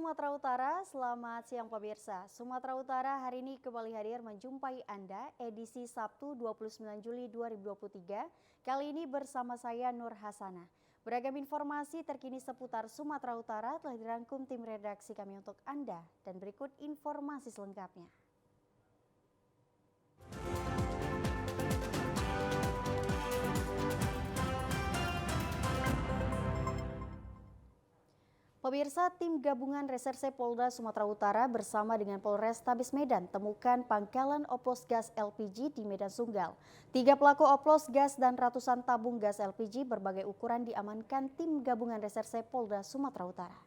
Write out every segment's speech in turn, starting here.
Sumatera Utara, selamat siang pemirsa. Sumatera Utara hari ini kembali hadir menjumpai Anda edisi Sabtu 29 Juli 2023. Kali ini bersama saya Nur Hasanah. Beragam informasi terkini seputar Sumatera Utara telah dirangkum tim redaksi kami untuk Anda dan berikut informasi selengkapnya. Pemirsa, tim gabungan Reserse Polda Sumatera Utara bersama dengan Polrestabes Medan temukan pangkalan oplos gas LPG di Medan Sunggal. 3 pelaku oplos gas dan ratusan tabung gas LPG berbagai ukuran diamankan tim gabungan Reserse Polda Sumatera Utara.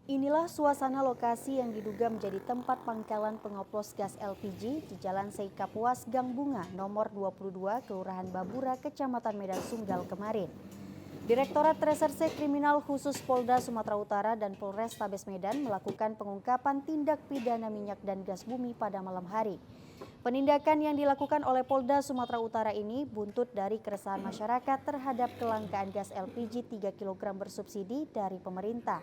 Inilah suasana lokasi yang diduga menjadi tempat pangkalan pengoplos gas LPG di Jalan Seikapuas Gang Bunga nomor 22 Kelurahan Babura, Kecamatan Medan Sunggal kemarin. Direktorat Reserse Kriminal Khusus Polda Sumatera Utara dan Polrestabes Medan melakukan pengungkapan tindak pidana minyak dan gas bumi pada malam hari. Penindakan yang dilakukan oleh Polda Sumatera Utara ini buntut dari keresahan masyarakat terhadap kelangkaan gas LPG 3 kg bersubsidi dari pemerintah.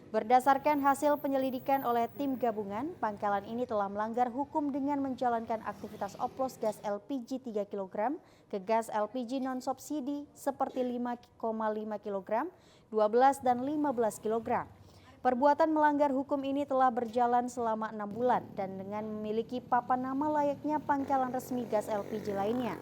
Berdasarkan hasil penyelidikan oleh tim gabungan, pangkalan ini telah melanggar hukum dengan menjalankan aktivitas oplos gas LPG 3 kg ke gas LPG non-subsidi seperti 5,5 kg, 12 dan 15 kg. Perbuatan melanggar hukum ini telah berjalan selama 6 bulan dan dengan memiliki papan nama layaknya pangkalan resmi gas LPG lainnya.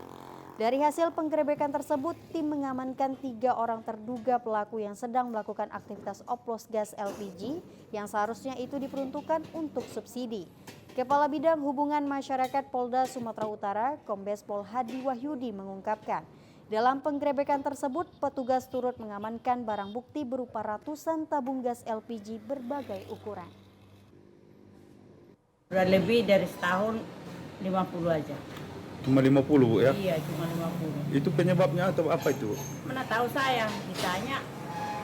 Dari hasil penggerebekan tersebut, tim mengamankan 3 orang terduga pelaku yang sedang melakukan aktivitas oplos gas LPG yang seharusnya itu diperuntukkan untuk subsidi. Kepala Bidang Hubungan Masyarakat Polda Sumatera Utara, Kombes Pol Hadi Wahyudi mengungkapkan, dalam penggerebekan tersebut petugas turut mengamankan barang bukti berupa ratusan tabung gas LPG berbagai ukuran. Sudah lebih dari setahun 50 aja. Cuma 50, Bu, ya? Iya, cuma 50. Itu penyebabnya atau apa itu? Mana tahu saya, ditanya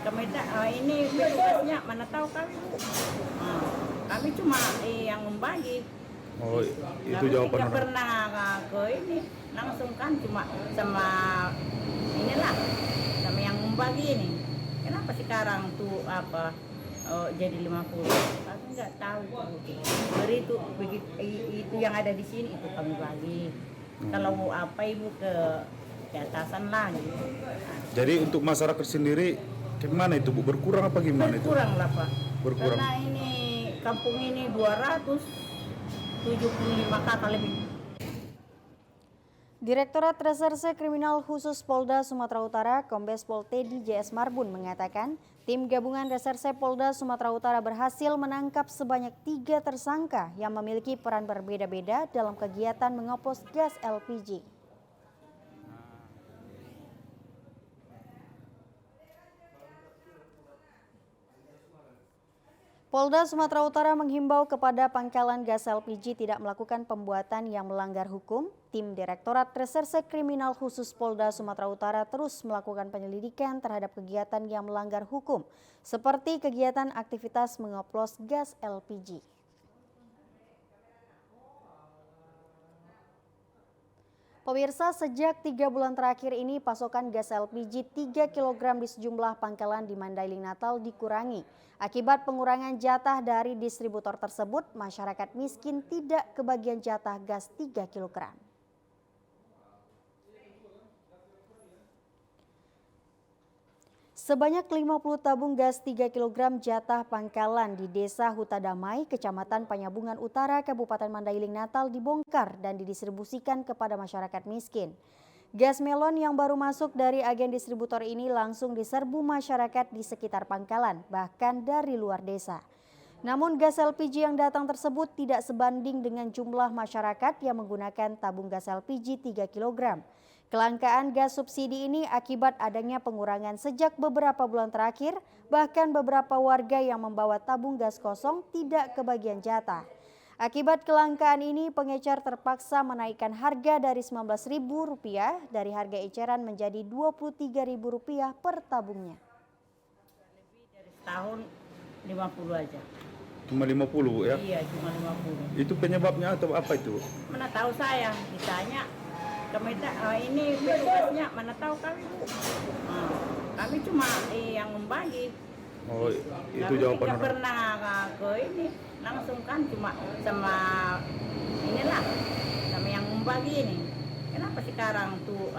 ke Medan, ini petugasnya, mana tahu kami, Bu. Kami cuma yang membagi. Oh, itu kami jawaban tidak orang. pernah ke ini, langsung kan cuma sama inilah, sama yang membagi ini. Kenapa sekarang tuh jadi 50? Kami nggak tahu. Jadi itu yang ada di sini itu kami bagi. Kalau apa Ibu ke atasan lah gitu. Jadi untuk masyarakat sendiri gimana itu, Bu? Berkurang apa gimana itu? Berkurang lah Pak. Berkurang. Karena ini kampung ini 275 kakak lebih. Direktorat Reserse Kriminal Khusus Polda Sumatera Utara, Kombes Pol Teddy JS Marbun mengatakan, tim gabungan Reserse Polda Sumatera Utara berhasil menangkap sebanyak 3 tersangka yang memiliki peran berbeda-beda dalam kegiatan mengoplos gas LPG. Polda Sumatera Utara menghimbau kepada pangkalan gas LPG tidak melakukan pembuatan yang melanggar hukum. Tim Direktorat Reserse Kriminal Khusus Polda Sumatera Utara terus melakukan penyelidikan terhadap kegiatan yang melanggar hukum, seperti kegiatan aktivitas mengoplos gas LPG. Pemirsa, sejak 3 bulan terakhir ini pasokan gas LPG 3 kg di sejumlah pangkalan di Mandailing Natal dikurangi. Akibat pengurangan jatah dari distributor tersebut, masyarakat miskin tidak kebagian jatah gas 3 kg. Sebanyak 50 tabung gas 3 kg jatah pangkalan di Desa Huta Damai, Kecamatan Panyabungan Utara, Kabupaten Mandailing Natal dibongkar dan didistribusikan kepada masyarakat miskin. Gas melon yang baru masuk dari agen distributor ini langsung diserbu masyarakat di sekitar pangkalan, bahkan dari luar desa. Namun gas LPG yang datang tersebut tidak sebanding dengan jumlah masyarakat yang menggunakan tabung gas LPG 3 kg. Kelangkaan gas subsidi ini akibat adanya pengurangan sejak beberapa bulan terakhir, bahkan beberapa warga yang membawa tabung gas kosong tidak kebagian jatah. Akibat kelangkaan ini, pengecer terpaksa menaikkan harga dari Rp19.000 dari harga eceran menjadi Rp23.000 per tabungnya. Lebih dari setahun 50 aja. Cuma 50, Bu, ya? Iya, cuma 50. Itu penyebabnya atau apa itu? Mana tahu saya, ditanya ke Medan, ini petugasnya, mana tahu kami, Bu. Kami cuma yang membagi. Oh, itu Kami jawaban tidak orang. pernah ke ini, langsung kan cuma sama inilah, sama yang membagi ini. Kenapa sekarang tuh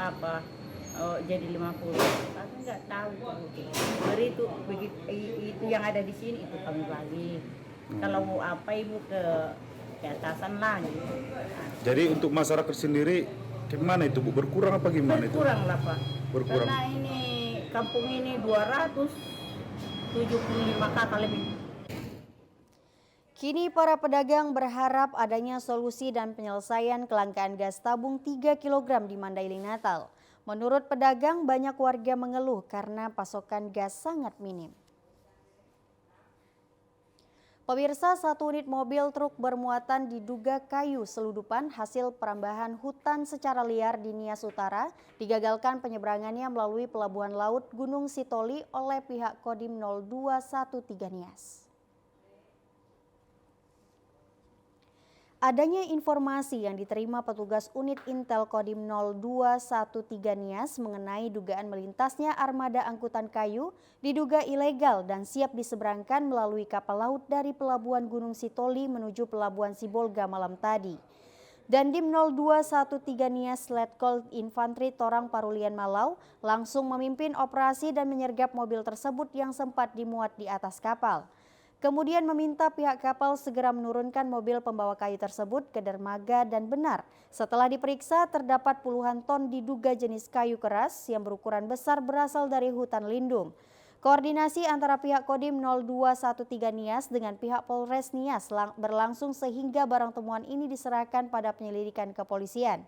jadi 50? Kami nggak tahu. Beri itu begitu, itu yang ada di sini itu kami bagi. Kalau apa ibu ke atasan lagi. Jadi untuk masyarakat sendiri gimana itu Bu? Berkurang apa gimana itu? Berkurang lah Pak. Berkurang. Karena ini kampung ini 275 kakak lebih. Kini para pedagang berharap adanya solusi dan penyelesaian kelangkaan gas tabung 3 kg di Mandailing Natal. Menurut pedagang, banyak warga mengeluh karena pasokan gas sangat minim. Pemirsa, satu unit mobil truk bermuatan diduga kayu seludupan hasil perambahan hutan secara liar di Nias Utara digagalkan penyeberangannya melalui pelabuhan laut Gunung Sitoli oleh pihak Kodim 0213 Nias. Adanya informasi yang diterima petugas unit Intel Kodim 0213 Nias mengenai dugaan melintasnya armada angkutan kayu diduga ilegal dan siap diseberangkan melalui kapal laut dari Pelabuhan Gunung Sitoli menuju Pelabuhan Sibolga malam tadi. Dandim 0213 Nias Letkol Infantri Torang Parulian Malau langsung memimpin operasi dan menyergap mobil tersebut yang sempat dimuat di atas kapal. Kemudian meminta pihak kapal segera menurunkan mobil pembawa kayu tersebut ke dermaga dan benar. Setelah diperiksa terdapat puluhan ton diduga jenis kayu keras yang berukuran besar berasal dari hutan lindung. Koordinasi antara pihak Kodim 0213 Nias dengan pihak Polres Nias berlangsung sehingga barang temuan ini diserahkan pada penyelidikan kepolisian.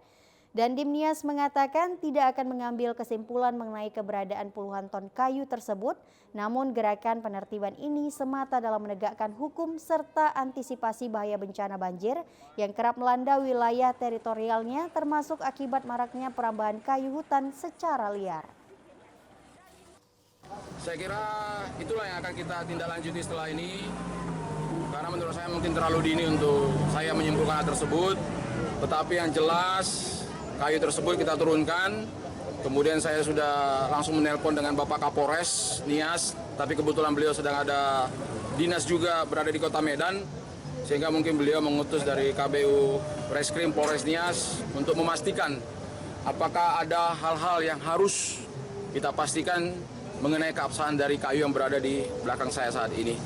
Dandim Nias mengatakan tidak akan mengambil kesimpulan mengenai keberadaan puluhan ton kayu tersebut, namun gerakan penertiban ini semata dalam menegakkan hukum serta antisipasi bahaya bencana banjir yang kerap melanda wilayah teritorialnya termasuk akibat maraknya perambahan kayu hutan secara liar. Saya kira itulah yang akan kita tindak lanjuti setelah ini, karena menurut saya mungkin terlalu dini untuk saya menyimpulkan hal tersebut, tetapi yang jelas kayu tersebut kita turunkan. Kemudian saya sudah langsung menelpon dengan Bapak Kapolres Nias, tapi kebetulan beliau sedang ada dinas juga berada di Kota Medan, sehingga mungkin beliau mengutus dari KBU Reskrim Polres Nias untuk memastikan apakah ada hal-hal yang harus kita pastikan mengenai keabsahan dari kayu yang berada di belakang saya saat ini.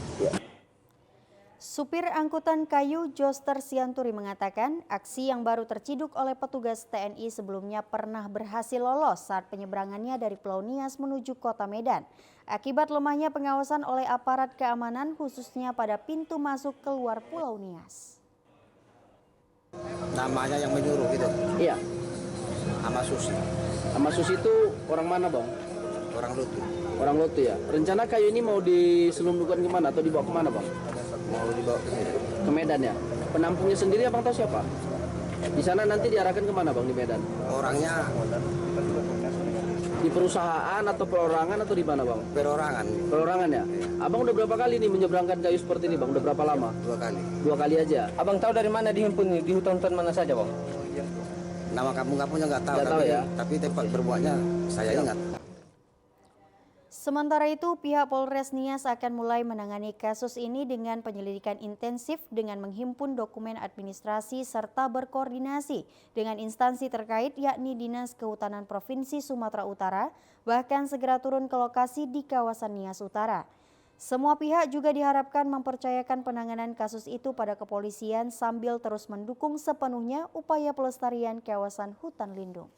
Supir angkutan kayu Joster Sianturi mengatakan aksi yang baru terciduk oleh petugas TNI sebelumnya pernah berhasil lolos saat penyeberangannya dari Pulau Nias menuju Kota Medan. Akibat lemahnya pengawasan oleh aparat keamanan khususnya pada pintu masuk keluar Pulau Nias. Namanya yang menyuruh gitu. Iya, Sama Susi, sama Susi itu orang mana bang? orang Lutu. Orang Lotu ya. Rencana kayu ini mau diselundupkan kemana atau dibawa kemana bang? Mau dibawa ke sini. Ke Medan ya. Penampungnya sendiri abang tahu siapa? Di sana nanti diarahkan kemana bang di Medan? Orangnya Di perusahaan atau perorangan atau di mana bang? perorangan Perorangan ya. Abang udah berapa kali nih menyeberangkan kayu seperti ini bang? Udah berapa lama? 2 kali. 2 kali aja. Abang tahu dari mana dihimpun di hutan-hutan mana saja, Bang? Nama kampung-kampungnya nggak tahu, Nggak tahu ya. tapi tempat berbuatnya saya ingat. Sementara itu, pihak Polres Nias akan mulai menangani kasus ini dengan penyelidikan intensif dengan menghimpun dokumen administrasi serta berkoordinasi dengan instansi terkait yakni Dinas Kehutanan Provinsi Sumatera Utara, bahkan segera turun ke lokasi di kawasan Nias Utara. Semua pihak juga diharapkan mempercayakan penanganan kasus itu pada kepolisian sambil terus mendukung sepenuhnya upaya pelestarian kawasan hutan lindung.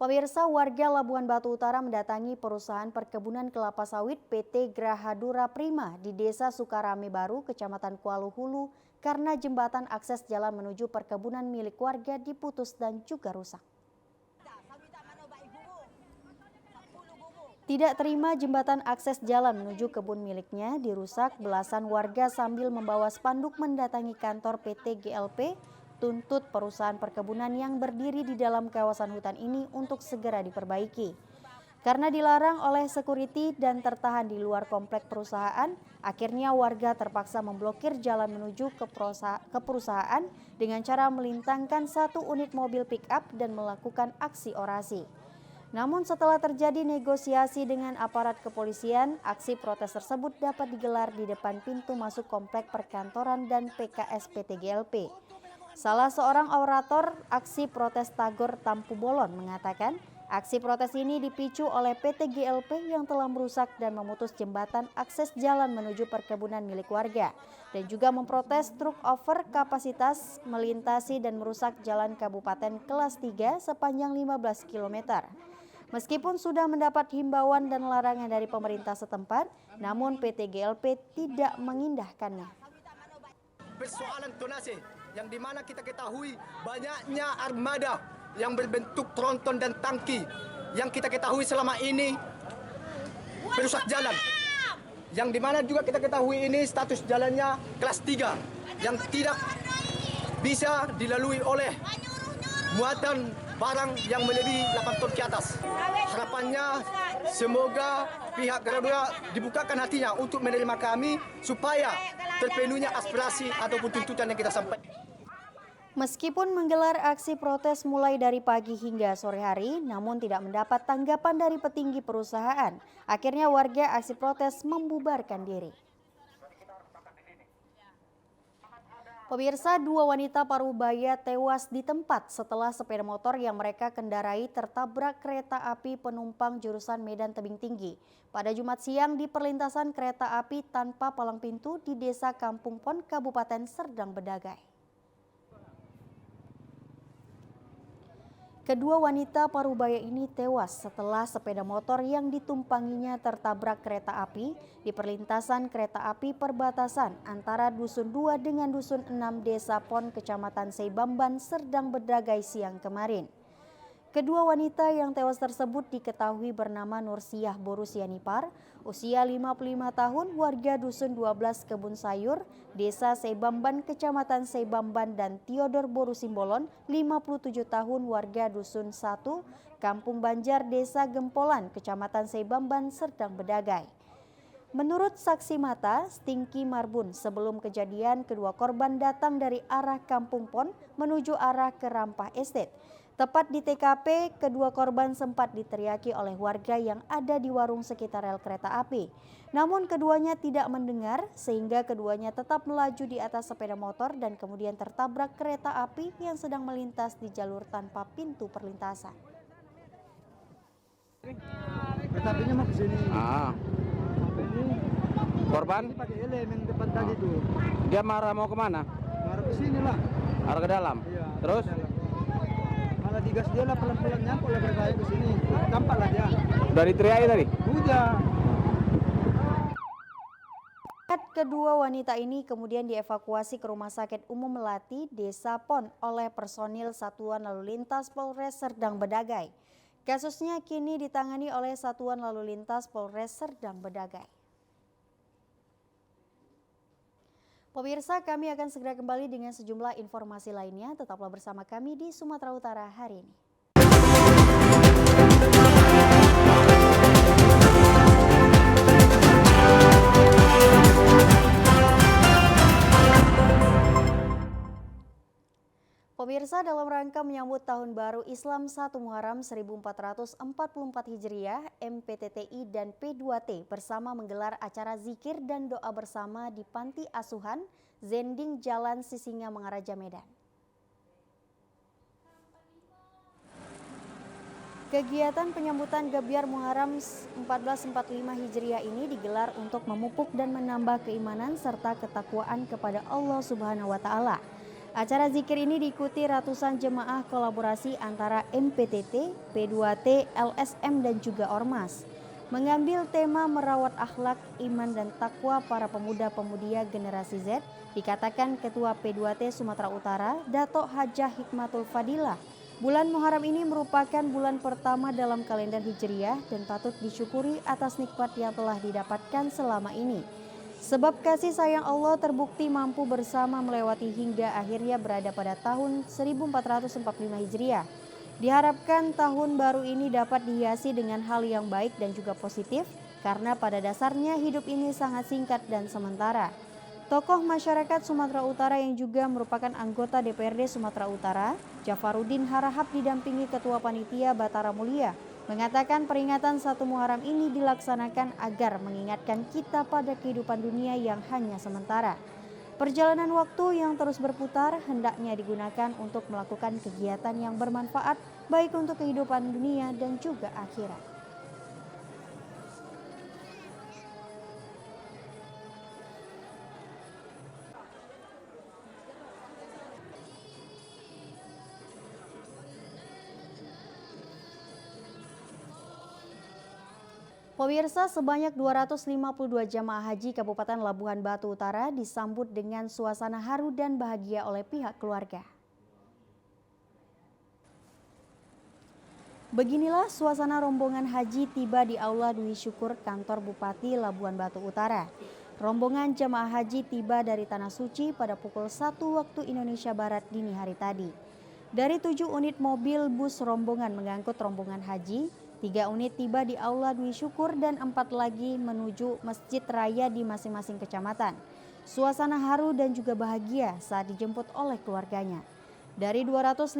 Pemirsa, warga Labuhan Batu Utara mendatangi perusahaan perkebunan kelapa sawit PT Grahadura Prima di Desa Sukarame Baru, Kecamatan Kuala Hulu karena jembatan akses jalan menuju perkebunan milik warga diputus dan juga rusak. Tidak terima jembatan akses jalan menuju kebun miliknya dirusak, belasan warga sambil membawa spanduk mendatangi kantor PT GLP tuntut perusahaan perkebunan yang berdiri di dalam kawasan hutan ini untuk segera diperbaiki. Karena dilarang oleh security dan tertahan di luar komplek perusahaan, akhirnya warga terpaksa memblokir jalan menuju ke perusahaan dengan cara melintangkan 1 unit mobil pick-up dan melakukan aksi orasi. Namun setelah terjadi negosiasi dengan aparat kepolisian, aksi protes tersebut dapat digelar di depan pintu masuk komplek perkantoran dan PKS PT GLP. Salah seorang orator aksi protes Tagor Tampu Bolon mengatakan, aksi protes ini dipicu oleh PT GLP yang telah merusak dan memutus jembatan akses jalan menuju perkebunan milik warga dan juga memprotes truk over kapasitas melintasi dan merusak jalan kabupaten kelas 3 sepanjang 15 km. Meskipun sudah mendapat himbauan dan larangan dari pemerintah setempat, namun PT GLP tidak mengindahkannya. Persoalan tonase yang dimana kita ketahui banyaknya armada yang berbentuk tronton dan tangki yang kita ketahui selama ini merusak jalan. Yang dimana juga kita ketahui ini status jalannya kelas 3 yang tidak bisa dilalui oleh muatan barang yang melebihi 8 ton ke atas. Harapannya semoga pihak Garuda dibukakan hatinya untuk menerima kami supaya terpenuhnya aspirasi ataupun tuntutan yang kita sampaikan. Meskipun menggelar aksi protes mulai dari pagi hingga sore hari, namun tidak mendapat tanggapan dari petinggi perusahaan. Akhirnya warga aksi protes membubarkan diri. Pemirsa, 2 wanita Parubaya tewas di tempat setelah sepeda motor yang mereka kendarai tertabrak kereta api penumpang jurusan Medan Tebing Tinggi pada Jumat siang di perlintasan kereta api tanpa palang pintu di Desa Kampung Pon, Kabupaten Serdang Bedagai. Kedua wanita Parubaya ini tewas setelah sepeda motor yang ditumpanginya tertabrak kereta api di perlintasan kereta api perbatasan antara Dusun 2 dengan Dusun 6 Desa Pon, Kecamatan Seibamban, Serdang Bedagai siang kemarin. Kedua wanita yang tewas tersebut diketahui bernama Nursiah Borusianipar, usia 55 tahun, warga Dusun 12 Kebun Sayur, Desa Seibamban, Kecamatan Seibamban, dan Theodor Borusimbolon, 57 tahun, warga Dusun 1, Kampung Banjar, Desa Gempolan, Kecamatan Seibamban, Serdang Bedagai. Menurut saksi mata, Stinky Marbun, sebelum kejadian kedua korban datang dari arah Kampung Pon menuju arah ke Rampah Estate. Tepat di TKP, kedua korban sempat diteriaki oleh warga yang ada di warung sekitar rel kereta api. Namun keduanya tidak mendengar sehingga keduanya tetap melaju di atas sepeda motor dan kemudian tertabrak kereta api yang sedang melintas di jalur tanpa pintu perlintasan. Kereta apinya mau ke sini. Ini Korban? ini pakai helm yang depan tadi tuh. Dia marah mau kemana? Marah ke sini lah. Arah ke dalam? Iya. Terus? Malah digas dia lah pelan-pelan nyampe lah kereta ke sini. Tampak lah dia. Dari teriaki tadi? Udah. Kedua wanita ini kemudian dievakuasi ke Rumah Sakit Umum Melati, Desa Pon oleh personil Satuan Lalu Lintas Polres Serdang Bedagai. Kasusnya kini ditangani oleh Satuan Lalu Lintas Polres Serdang Bedagai. Pemirsa, kami akan segera kembali dengan sejumlah informasi lainnya. Tetaplah bersama kami di Sumatera Utara hari ini. Pemirsa, dalam rangka menyambut Tahun Baru Islam 1 Muharram 1444 Hijriah, MPTTI dan P2T bersama menggelar acara zikir dan doa bersama di Panti Asuhan Zending Jalan Sisinga Mangaraja, Medan. Kegiatan penyambutan Gebyar Muharram 1445 Hijriah ini digelar untuk memupuk dan menambah keimanan serta ketakwaan kepada Allah Subhanahu wa Ta'ala. Acara zikir ini diikuti ratusan jemaah kolaborasi antara MPTT, P2T, LSM dan juga Ormas. Mengambil tema merawat akhlak, iman dan takwa para pemuda-pemudia generasi Z, dikatakan Ketua P2T Sumatera Utara, Dato' Hajah Hikmatul Fadilah. Bulan Muharram ini merupakan bulan pertama dalam kalender Hijriah dan patut disyukuri atas nikmat yang telah didapatkan selama ini. Sebab kasih sayang Allah terbukti mampu bersama melewati hingga akhirnya berada pada tahun 1445 Hijriah. Diharapkan tahun baru ini dapat dihiasi dengan hal yang baik dan juga positif karena pada dasarnya hidup ini sangat singkat dan sementara. Tokoh masyarakat Sumatera Utara yang juga merupakan anggota DPRD Sumatera Utara, Jafarudin Harahap didampingi Ketua Panitia Batara Mulia, mengatakan peringatan 1 Muharram ini dilaksanakan agar mengingatkan kita pada kehidupan dunia yang hanya sementara. Perjalanan waktu yang terus berputar hendaknya digunakan untuk melakukan kegiatan yang bermanfaat baik untuk kehidupan dunia dan juga akhirat. Pemirsa, sebanyak 252 jamaah haji Kabupaten Labuhan Batu Utara disambut dengan suasana haru dan bahagia oleh pihak keluarga. Beginilah suasana rombongan haji tiba di Aula Dwi Syukur kantor Bupati Labuhan Batu Utara. Rombongan jamaah haji tiba dari Tanah Suci pada pukul 1 waktu Indonesia Barat dini hari tadi. Dari 7 unit mobil bus rombongan mengangkut rombongan haji, 3 unit tiba di Aula Dwi Syukur dan 4 lagi menuju masjid raya di masing-masing kecamatan. Suasana haru dan juga bahagia saat dijemput oleh keluarganya. Dari 252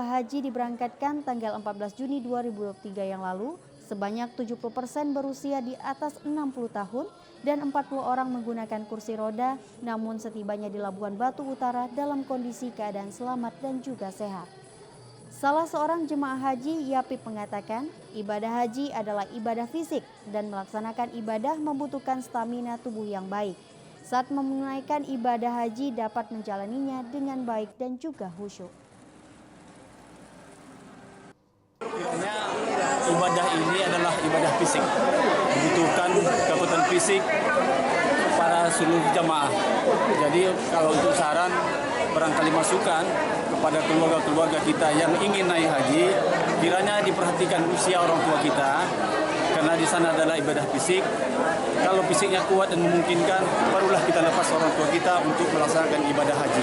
haji diberangkatkan tanggal 14 Juni 2023 yang lalu, sebanyak 70% berusia di atas 60 tahun dan 40 orang menggunakan kursi roda, namun setibanya di Labuhan Batu Utara dalam kondisi keadaan selamat dan juga sehat. Salah seorang jemaah haji, Yapip, mengatakan ibadah haji adalah ibadah fisik dan melaksanakan ibadah membutuhkan stamina tubuh yang baik. Saat menunaikan ibadah haji dapat menjalaninya dengan baik dan juga khusyuk. Kiranya ibadah ini adalah ibadah fisik, membutuhkan kekuatan fisik para seluruh jamaah. Jadi kalau untuk saran, barangkali masukan kepada keluarga-keluarga kita yang ingin naik haji, kiranya diperhatikan usia orang tua kita, karena di sana adalah ibadah fisik. Kalau fisiknya kuat dan memungkinkan, barulah kita lepas orang tua kita untuk melaksanakan ibadah haji.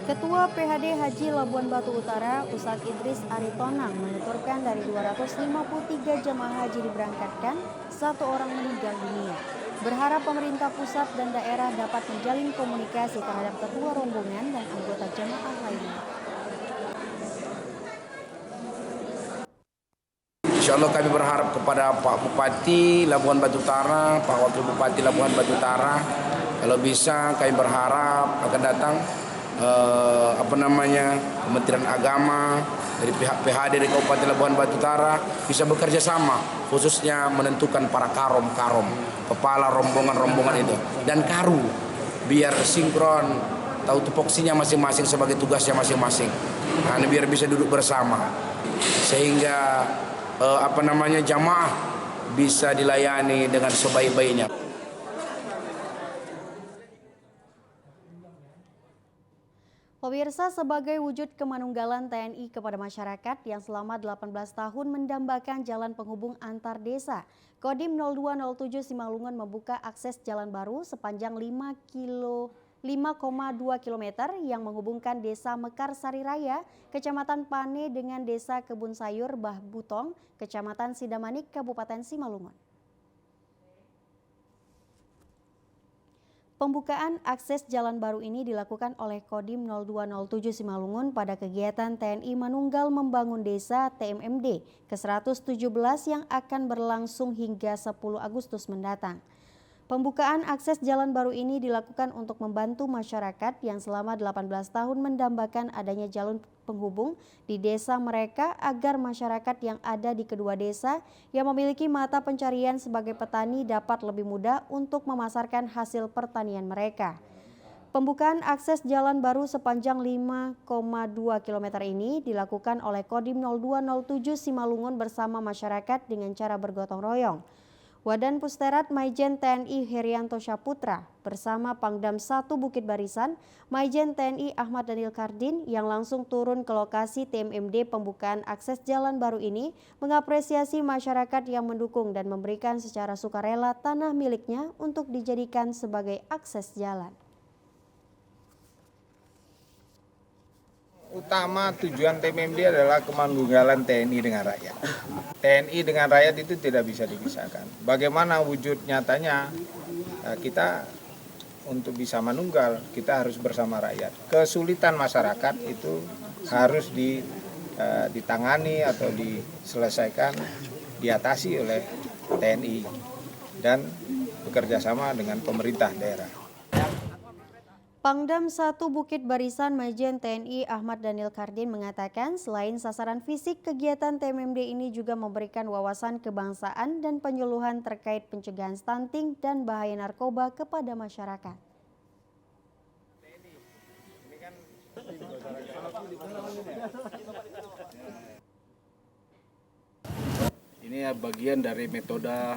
Ketua PHD Haji Labuhan Batu Utara, Ustadz Idris Aritonang, menuturkan dari 253 jamaah haji diberangkatkan, 1 orang meninggal dunia. Berharap pemerintah pusat dan daerah dapat menjalin komunikasi terhadap ketua rombongan dan anggota jamaah lainnya. Insya Allah kami berharap kepada Pak Bupati Labuhan Batu Utara, Pak Wakil Bupati Labuhan Batu Utara, kalau bisa kami berharap akan datang Kementerian Agama dari pihak PHD dari Kabupaten Labuhan Batu Utara bisa bekerja sama, khususnya menentukan para karom, kepala rombongan itu, dan karu, biar sinkron, tahu tupoksinya masing-masing sebagai tugasnya masing-masing. Nah, biar bisa duduk bersama, sehingga jamaah bisa dilayani dengan sebaik-baiknya. Pemirsa, sebagai wujud kemanunggalan TNI kepada masyarakat yang selama 18 tahun mendambakan jalan penghubung antar desa, Kodim 0207 Simalungun membuka akses jalan baru sepanjang 5,2 km yang menghubungkan Desa Mekarsari Raya, Kecamatan Pane dengan Desa Kebun Sayur Bah Butong, Kecamatan Sidamanik, Kabupaten Simalungun. Pembukaan akses jalan baru ini dilakukan oleh Kodim 0207 Simalungun pada kegiatan TNI Manunggal Membangun Desa TMMD ke-117 yang akan berlangsung hingga 10 Agustus mendatang. Pembukaan akses jalan baru ini dilakukan untuk membantu masyarakat yang selama 18 tahun mendambakan adanya jalur penghubung di desa mereka agar masyarakat yang ada di kedua desa yang memiliki mata pencarian sebagai petani dapat lebih mudah untuk memasarkan hasil pertanian mereka. Pembukaan akses jalan baru sepanjang 5,2 km ini dilakukan oleh Kodim 0207 Simalungun bersama masyarakat dengan cara bergotong royong. Wadan Pusterat Maijen TNI Herianto Syaputra bersama Pangdam 1 Bukit Barisan, Maijen TNI Ahmad Daniel Kardin yang langsung turun ke lokasi TMMD pembukaan akses jalan baru ini mengapresiasi masyarakat yang mendukung dan memberikan secara sukarela tanah miliknya untuk dijadikan sebagai akses jalan. Utama tujuan TMMD adalah kemanunggalan TNI dengan rakyat. TNI dengan rakyat itu tidak bisa dipisahkan. Bagaimana wujud nyatanya? Kita untuk bisa manunggal, kita harus bersama rakyat. Kesulitan masyarakat itu harus ditangani atau diselesaikan, diatasi oleh TNI dan bekerja sama dengan pemerintah daerah. Pangdam 1 Bukit Barisan Majen TNI Ahmad Daniel Kardin mengatakan selain sasaran fisik, kegiatan TMMD ini juga memberikan wawasan kebangsaan dan penyuluhan terkait pencegahan stunting dan bahaya narkoba kepada masyarakat. Ini bagian dari metode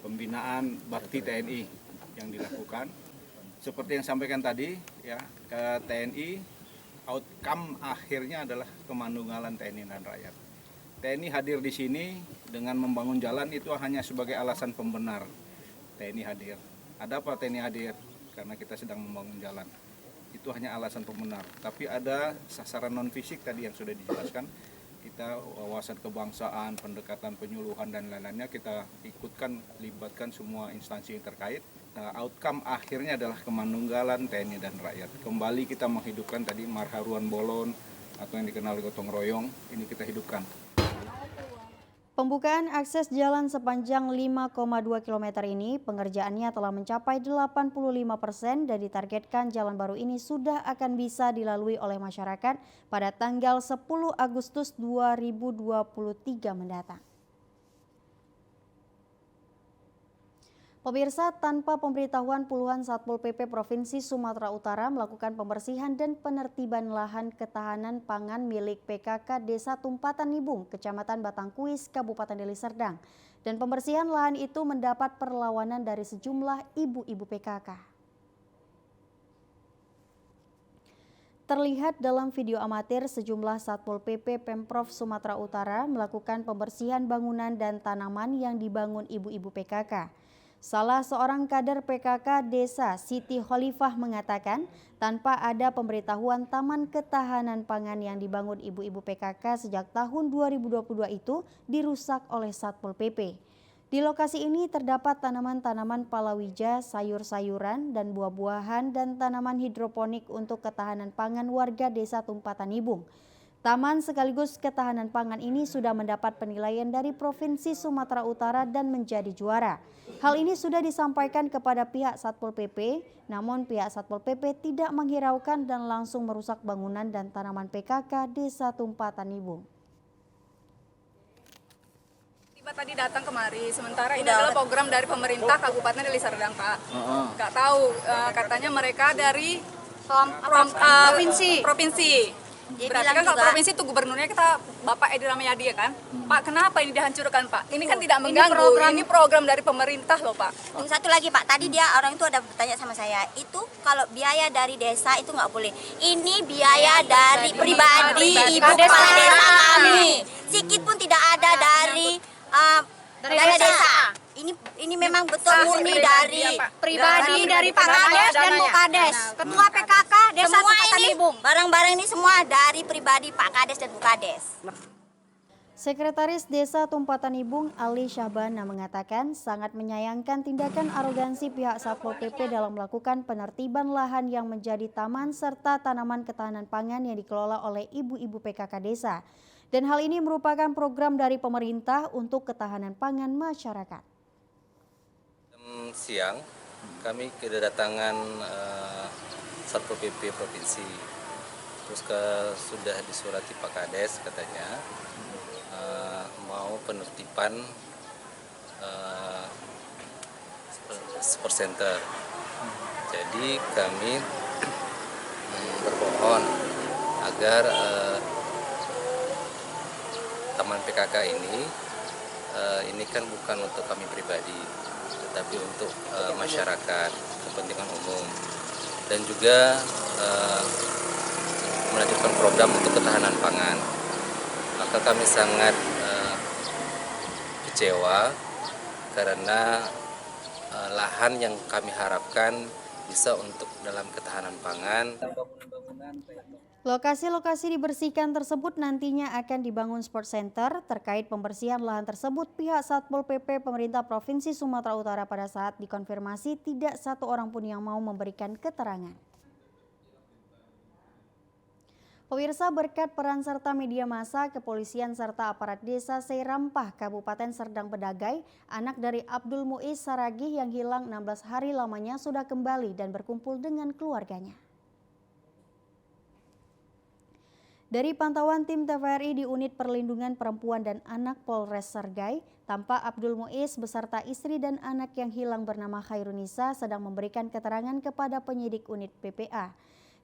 pembinaan bakti TNI yang dilakukan. Seperti yang sampaikan tadi, ya, ke TNI, outcome akhirnya adalah kemandunggalan TNI dan rakyat. TNI hadir di sini dengan membangun jalan itu hanya sebagai alasan pembenar TNI hadir. Ada apa TNI hadir? Karena kita sedang membangun jalan. Itu hanya alasan pembenar. Tapi ada sasaran non-fisik tadi yang sudah dijelaskan. Kita wawasan kebangsaan, pendekatan penyuluhan dan lain-lainnya kita ikutkan, libatkan semua instansi yang terkait. Outcome akhirnya adalah kemandunggalan TNI dan rakyat. Kembali kita menghidupkan tadi marharuan bolon atau yang dikenal gotong royong, ini kita hidupkan. Pembukaan akses jalan sepanjang 5,2 km ini pengerjaannya telah mencapai 85% dan ditargetkan jalan baru ini sudah akan bisa dilalui oleh masyarakat pada tanggal 10 Agustus 2023 mendatang. Pemirsa, tanpa pemberitahuan puluhan Satpol PP Provinsi Sumatera Utara melakukan pembersihan dan penertiban lahan ketahanan pangan milik PKK Desa Tumpatan Nibung, Kecamatan Batangkuis, Kabupaten Deli Serdang. Dan pembersihan lahan itu mendapat perlawanan dari sejumlah ibu-ibu PKK. Terlihat dalam video amatir sejumlah Satpol PP Pemprov Sumatera Utara melakukan pembersihan bangunan dan tanaman yang dibangun ibu-ibu PKK. Salah seorang kader PKK Desa, Siti Khalifah, mengatakan tanpa ada pemberitahuan taman ketahanan pangan yang dibangun ibu-ibu PKK sejak tahun 2022 itu dirusak oleh Satpol PP. Di lokasi ini terdapat tanaman-tanaman palawija, sayur-sayuran, dan buah-buahan dan tanaman hidroponik untuk ketahanan pangan warga Desa Tumpatan Nibung. Taman sekaligus ketahanan pangan ini sudah mendapat penilaian dari Provinsi Sumatera Utara dan menjadi juara. Hal ini sudah disampaikan kepada pihak Satpol PP, namun pihak Satpol PP tidak menghiraukan dan langsung merusak bangunan dan tanaman PKK Desa Tumpatan Nibung. Tiba tadi datang kemari, sementara ini adalah program dari pemerintah Kabupaten Deli Serdang, Pak. Nggak tahu, katanya mereka dari provinsi. Berarti kan kalau provinsi itu gubernurnya kita Bapak Edi Rahmayadi ya kan? Pak, kenapa ini dihancurkan, Pak? Ini kan tidak mengganggu, ini program dari pemerintah loh, Pak. Satu lagi, Pak, tadi dia orang itu ada bertanya sama saya, itu kalau biaya dari desa itu nggak boleh. Ini biaya dari pribadi ibu kepala desa kami. Sikit pun tidak ada dari desa. Ini memang betul murni dari pribadi dari Pak Kades dan Bu Kades. Ketua PKK Desa Tumpatan Nibung. Barang-barang ini semua dari pribadi Pak Kades dan Bu Kades. Sekretaris Desa Tumpatan Nibung Ali Syahbana mengatakan sangat menyayangkan tindakan arogansi pihak Satpol PP dalam melakukan penertiban lahan yang menjadi taman serta tanaman ketahanan pangan yang dikelola oleh ibu-ibu PKK desa. Dan hal ini merupakan program dari pemerintah untuk ketahanan pangan masyarakat. Siang kami kedatangan Satpol PP Provinsi, terus sudah disurati Pak Kades katanya mau penertiban sport center. Jadi kami bermohon agar taman PKK ini kan bukan untuk kami pribadi, tetapi untuk masyarakat, kepentingan umum, dan juga melanjutkan program untuk ketahanan pangan. Maka kami sangat kecewa karena lahan yang kami harapkan bisa untuk dalam ketahanan pangan. Lokasi-lokasi dibersihkan tersebut nantinya akan dibangun sport center. Terkait pembersihan lahan tersebut, pihak Satpol PP pemerintah Provinsi Sumatera Utara pada saat dikonfirmasi tidak satu orang pun yang mau memberikan keterangan. Pemirsa, berkat peran serta media massa, kepolisian serta aparat desa Seirampah, Kabupaten Serdang Bedagai, anak dari Abdul Muiz Saragih yang hilang 16 hari lamanya sudah kembali dan berkumpul dengan keluarganya. Dari pantauan tim TVRI di Unit Perlindungan Perempuan dan Anak Polres Sergai, tampak Abdul Muiz beserta istri dan anak yang hilang bernama Khairunisa sedang memberikan keterangan kepada penyidik unit PPA.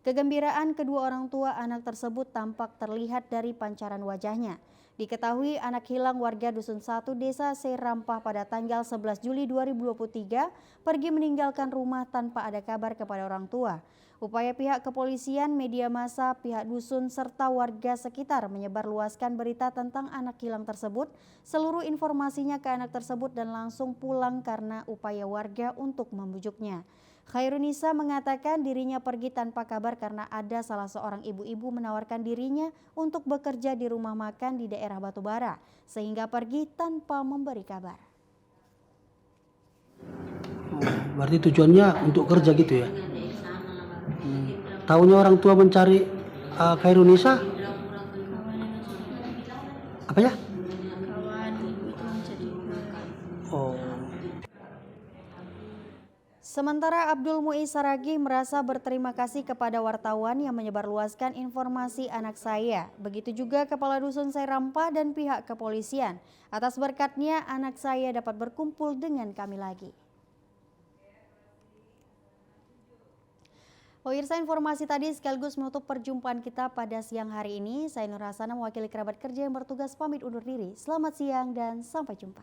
Kegembiraan kedua orang tua anak tersebut tampak terlihat dari pancaran wajahnya. Diketahui anak hilang warga Dusun 1 Desa Seirampah pada tanggal 11 Juli 2023 pergi meninggalkan rumah tanpa ada kabar kepada orang tua. Upaya pihak kepolisian, media massa, pihak dusun, serta warga sekitar menyebarluaskan berita tentang anak hilang tersebut, seluruh informasinya ke anak tersebut dan langsung pulang karena upaya warga untuk membujuknya. Khairunisa mengatakan dirinya pergi tanpa kabar karena ada salah seorang ibu-ibu menawarkan dirinya untuk bekerja di rumah makan di daerah Batubara, sehingga pergi tanpa memberi kabar. Berarti tujuannya untuk kerja gitu ya? Tahunya orang tua mencari Khairunisa? Apa ya? Oh. Sementara Abdul Muiz Saragih merasa berterima kasih kepada wartawan yang menyebarluaskan informasi anak saya. Begitu juga Kepala Dusun Seirampah dan pihak kepolisian. Atas berkatnya anak saya dapat berkumpul dengan kami lagi. Pemirsa, informasi tadi sekaligus menutup perjumpaan kita pada siang hari ini. Saya Nur Hasana mewakili kerabat kerja yang bertugas pamit undur diri. Selamat siang dan sampai jumpa.